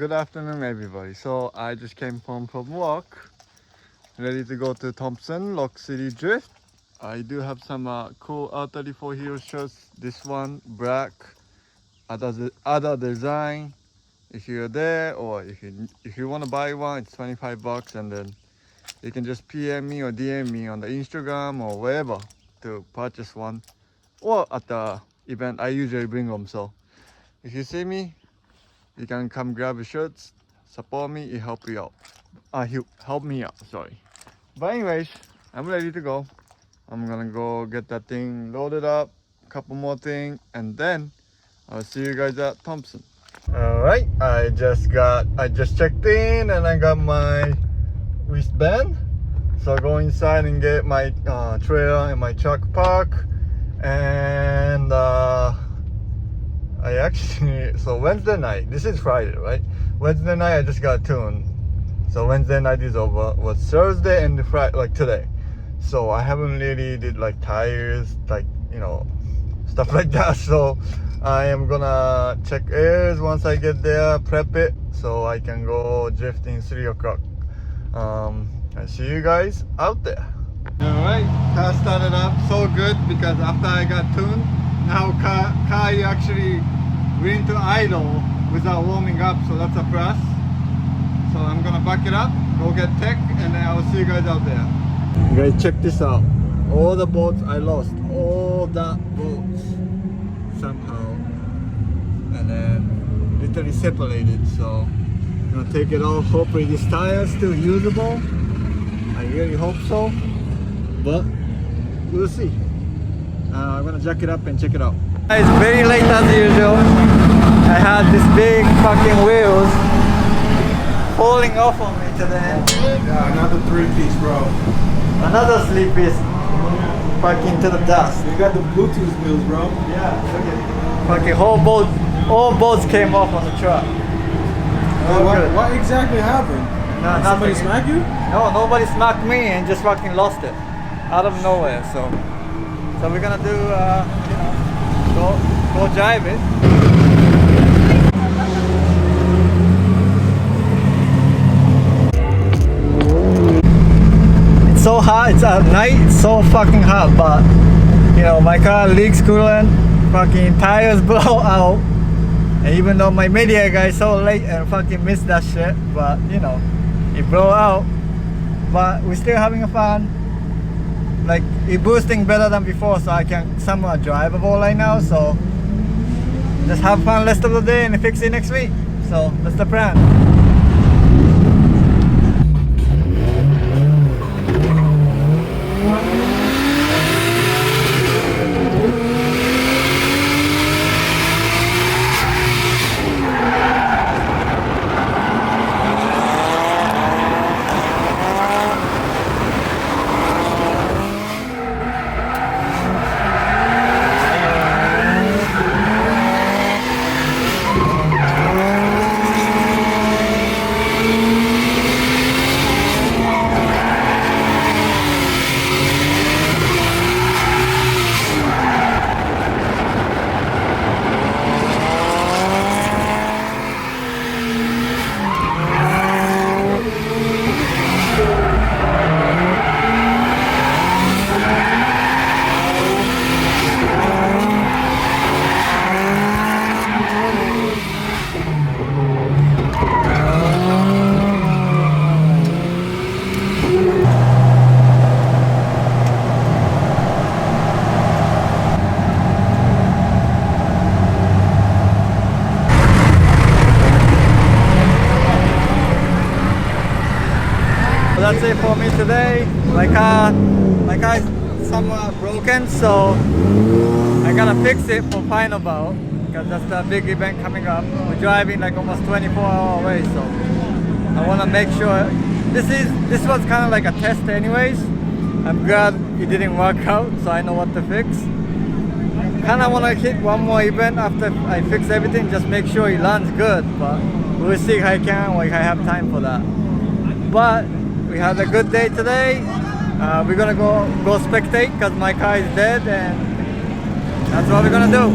good afternoon, everybody. So I just came home from work, ready to go to Thompson Lock City Drift. I do have some cool R34 Hero shirts. This one, black, other design. If you're there, or if you want to buy one, it's 25 bucks, and then you can just PM me or DM me on the Instagram or wherever to purchase one. Or at the event, I usually bring them. So if you see me, you can come grab your shirts, support me, it help you out. Help me out, sorry. But anyways, I'm ready to go. I'm gonna go get that thing loaded up, a couple more things, and then I'll see you guys at Thompson. Alright, I just checked in and I got my wristband. So I'll go inside and get my trailer and my truck park. And I actually, so Wednesday night, this is Friday, right? Wednesday night I just got tuned. So Wednesday night is over. Was Thursday and Friday, like today. So I haven't really did like tires, like, you know, stuff like that. So I am gonna check airs once I get there, prep it, so I can go drifting 3 o'clock. I'll see you guys out there. Alright, car started up so good because after I got tuned, now car actually went into idle without warming up, so that's a plus. So I'm gonna back it up, go get tech, and then I'll see you guys out there. You guys, check this out. All the boats I lost, all the boats somehow, and then literally separated. So I'm gonna take it off. Hopefully this tire is still usable. I really hope so, but we'll see. I'm gonna jack it up and check it out. It's very late as usual. I had this big fucking wheels falling off on me today. Yeah, another 3-piece, bro. Another sleep piece fucking to the dust. You got the Bluetooth wheels, bro. Yeah, look at fucking all bolts came off on the truck. What exactly happened? No, Did somebody smack you? No, nobody smacked me and just fucking lost it out of nowhere. So we're gonna do, you know, go drive it. It's so hot. It's at night. It's so fucking hot, but you know, my car leaks coolant. Fucking tires blow out. And even though my media guy is so late and fucking missed that shit, but you know, it blew out. But we're still having fun. Like, it boosting better than before, so I can somewhat drivable right now. So just have fun rest of the day and fix it next week. So that's the plan. That's it for me today. My car is somewhat broken, so I gotta fix it for final bout because that's the big event coming up. We're driving like almost 24 hours away, so I want to make sure. This was kind of like a test anyways. I'm glad it didn't work out, so I know what to fix. Kind of want to hit one more event after I fix everything, just make sure it runs good, but we'll see if I can or if I have time for that. But we had a good day today. We're gonna go spectate because my car is dead, and that's what we're gonna do.